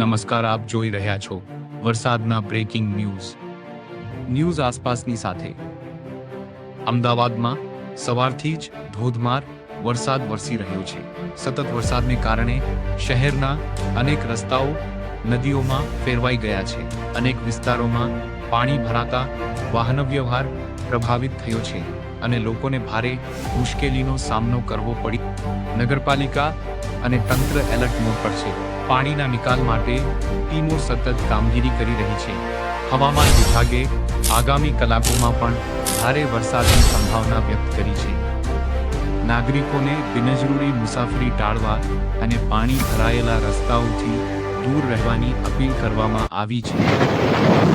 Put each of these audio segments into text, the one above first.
નમસ્કાર, આપ જોઈ રહ્યા છો વરસાદના બ્રેકિંગ ન્યૂઝ આસપાસની સાથે. અમદાવાદમાં સવારથી જ ધોધમાર વરસાદ વરસી રહ્યો છે. સતત વરસાદને કારણે શહેરના અનેક રસ્તાઓ નદીઓમાં ફેરવાઈ ગયા છે. અનેક વિસ્તારોમાં પાણી ભરાતા વાહન વ્યવહાર પ્રભાવિત થયો છે અને લોકોને ભારે મુશ્કેલીનો સામનો કરવો પડી. નગરપાલિકા અને તંત્ર એલર્ટ મોડ પર છે. પાણીના નિકાલ માટે ટીમો સતત કામગીરી કરી રહી છે. હવામાન વિભાગે આગામી કલાકોમાં પણ ભારે વરસાદની સંભાવના વ્યક્ત કરી છે. નાગરિકોને બિનજરૂરી મુસાફરી ટાળવા અને પાણી ભરાયેલા રસ્તાઓથી દૂર રહેવાની અપીલ કરવામાં આવી છે.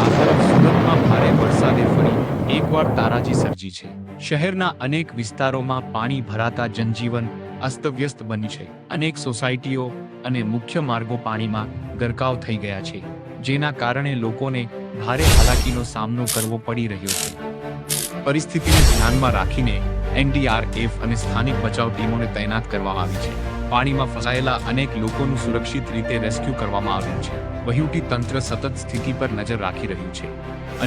આ તરફ સુરતમાં ભારે વરસાદે ફરી એકવાર તારાજી સર્જી છે. શહેરના અનેક વિસ્તારોમાં પાણી ભરાતા જનજીવન અસ્તવ્યસ્ત બન્યું છે. અનેક સોસાયટીઓ અને મુખ્ય માર્ગો પાણીમાં ગરકાવ થઈ ગયા છે, જેના કારણે લોકોને ભારે હાલાકીનો સામનો કરવો પડી રહ્યો છે. પરિસ્થિતિને ધ્યાનમાં રાખીને એનડીઆરએફ અને સ્થાનિક બચાવ ટીમોને તૈનાત કરવામાં આવી છે. પાણીમાં ફસાયેલા અનેક લોકોનું સુરક્ષિત રીતે રેસ્ક્યુ કરવામાં આવ્યું છે. વહીવટી તંત્ર સતત સ્થિતિ પર નજર રાખી રહ્યું છે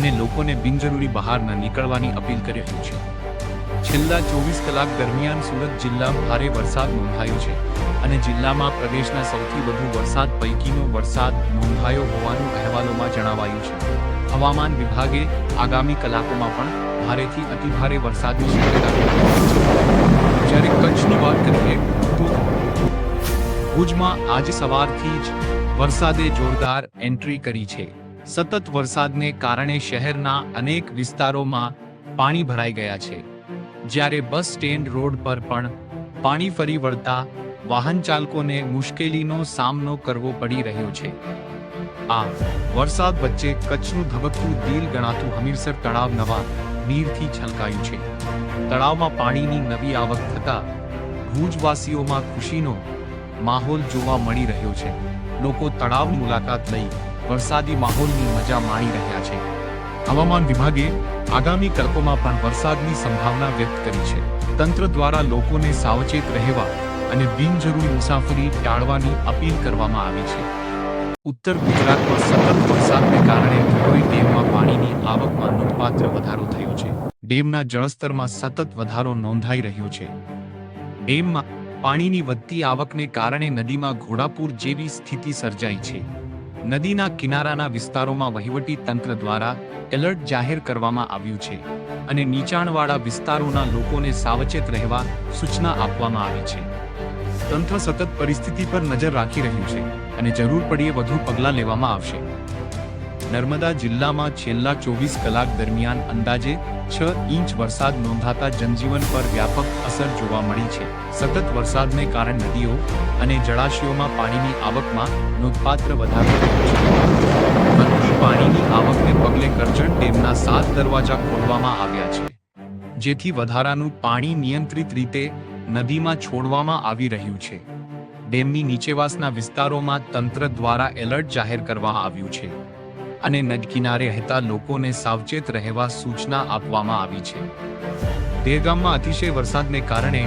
અને લોકોને બિનજરૂરી બહાર ન નીકળવાની અપીલ કરી રહ્યું છે. છેલ્લા 24 કલાક દરમિયાન સુરત જિલ્લામાં ભારે વરસાદ નોંધાયો છે અને જિલ્લામાં પ્રદેશના સૌથી વધુ વરસાદ પૈકીનો વરસાદ નોંધાયો હોવાનું અહેવાલોમાં જણાવાયું છે. હવામાન વિભાગે આગામી કલાકોમાં પણ ભારેથી અતિભારે વરસાદની શક્યતા વ્યક્ત કરી છે. જ્યારે કચ્છની વાત કરીએ તો ભુજમાં આજે સવારથી જ વરસાદે જોરદાર એન્ટ્રી કરી છે. સતત વરસાદને કારણે શહેરના અનેક વિસ્તારોમાં પાણી ભરાઈ ગયા છે. જ્યારે બસ સ્ટેન્ડ રોડ પર પણ પાણી ફરી વળતા વાહન ચાલકોને મુશ્કેલીનો સામનો કરવો પડી રહ્યો છે. આ વરસાદ વચ્ચે કચ્છનું ધબકતું દિલ ગણાતું હમીરસર તળાવ નવા નીરથી છલકાયું છે. તળાવમાં પાણીની નવી આવક થતા ભુજવાસીઓમાં ખુશીનો માહોલ જોવા મળી રહ્યો છે. લોકો તળાવની મુલાકાત લઈ વરસાદી માહોલની મજા માણી રહ્યા છે. હવામાન વિભાગે આગામી કલાકોમાં પણ વરસાદની સંભાવના વ્યક્ત કરી છે. તંત્ર દ્વારા લોકોને સાવચેત રહેવા અને બિનજરૂરી મુસાફરી ટાળવાની અપીલ કરવામાં આવી છે. ઉત્તર ગુજરાતમાં સતત વરસાદને કારણે ધરોઈ ડેમમાં પાણીની આવકમાં નોંધપાત્ર વધારો થયો છે. ડેમના જળસ્તરમાં સતત વધારો નોંધાઈ રહ્યો છે. ડેમમાં પાણીની વધતી આવકને કારણે નદીમાં ઘોડાપૂર જેવી સ્થિતિ સર્જાઈ છે. નદીના કિનારાના વિસ્તારોમાં વહીવટી તંત્ર દ્વારા એલર્ટ જાહેર કરવામાં આવ્યું છે અને નીચાણવાળા વિસ્તારોના લોકોને સાવચેત રહેવા સૂચના આપવામાં આવી છે. તંત્ર સતત પરિસ્થિતિ પર નજર રાખી રહ્યું છે અને જરૂર પડીએ વધુ પગલાં લેવામાં આવશે. નર્મદા જિલ્લામાં છેલ્લા 24 કલાક દરમિયાન અંદાજે 6 ઇંચ વરસાદ નોંધાતા જનજીવન પર વ્યાપક અસર જોવા મળી છે. સતત વરસાદને કારણે નદીઓ અને જળાશયોમાં પાણીની આવકમાં નોંધપાત્ર વધારો થયો છે. વધતી પાણીની આવકને પગલે કરજણ ડેમના 7 દરવાજા ખોલવામાં આવ્યા છે, જેથી વધારાનું પાણી નિયંત્રિત રીતે નદીમાં છોડવામાં આવી રહ્યું છે. ડેમની નીચેવાસના વિસ્તારોમાં તંત્ર દ્વારા એલર્ટ જાહેર કરવામાં આવ્યું છે અને નદી કિનારે રહેતા લોકોને સાવચેત રહેવા સૂચના આપવામાં આવી છે. દહેગામમાં અતિશય વરસાદને કારણે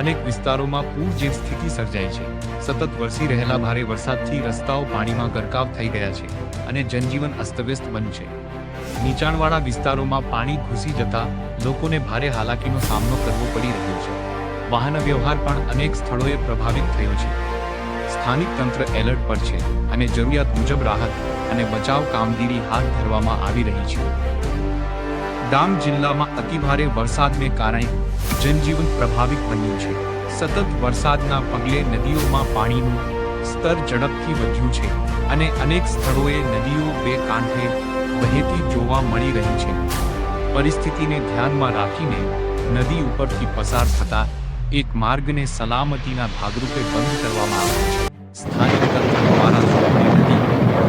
અનેક વિસ્તારોમાં પૂર જેવી સ્થિતિ સર્જાઈ છે. સતત વરસી રહેલા ભારે વરસાદથી રસ્તાઓ પાણીમાં ગરકાવ થઈ ગયા છે અને જનજીવન અસ્તવ્યસ્ત બન્યું છે. નીચાણવાળા વિસ્તારોમાં પાણી ઘૂસી જતા લોકોને ભારે હાલાકીનો સામનો કરવો પડી રહ્યો છે. વાહન વ્યવહાર પણ અનેક સ્થળોએ પ્રભાવિત થયો છે. સ્થાનિક તંત્ર એલર્ટ પર છે અને જરૂરિયાત મુજબ રાહત અને બચાવ કામગીરી હાથ ધરવામાં આવી રહી છે. ડાંગ જિલ્લામાં અતિભારે વરસાદને કારણે જનજીવન પ્રભાવિત બન્યું છે. સતત વરસાદના પગલે નદીઓમાં પાણીનું સ્તર ઝડપથી વધ્યું છે અને અનેક સ્થળોએ નદીઓ બે કાંઠે વહેતી જોવા મળી રહી છે. પરિસ્થિતિને ધ્યાનમાં રાખીને નદી ઉપરથી પસાર થતા એક માર્ગને સલામતીના ભાગરૂપે બંધ કરવામાં આવ્યો છે. સ્થાનિક તંત્ર દ્વારા લોકોને નદી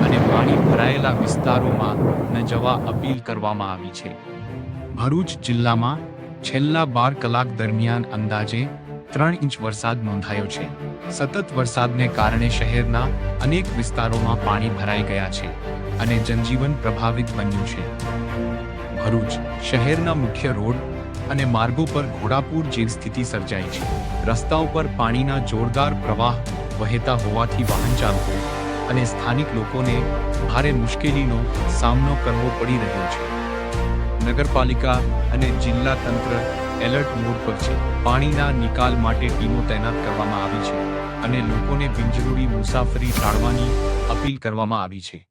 અને પાણી ભરાયેલા વિસ્તારોમાં ન જવા અપીલ કરવામાં આવી છે. ભરૂચ જિલ્લામાં છેલ્લા 12 કલાક દરમિયાન અંદાજે 3 ઇંચ વરસાદ નોંધાયો છે. સતત વરસાદને કારણે શહેરના અનેક વિસ્તારોમાં પાણી ભરાઈ ગયા છે અને જનજીવન પ્રભાવિત બન્યું છે. ભરૂચ શહેરના મુખ્ય રોડ અને માર્ગો પર ઘોડાપૂર જેવી સ્થિતિ સર્જાઈ છે. રસ્તાઓ પર પાણીના જોરદાર પ્રવાહ વહેતા હોવાથી વાહન ચાલકો અને સ્થાનિક લોકોને ભારે મુશ્કેલીનો સામનો કરવો પડી રહ્યો છે. નગરપાલિકા અને જિલ્લા તંત્ર એલર્ટ મોડ પર છે. પાણીના નિકાલ માટે ટીમો તૈનાત કરવામાં આવી છે અને લોકોને બિનજરૂરી મુસાફરી ટાળવાની અપીલ કરવામાં આવી છે.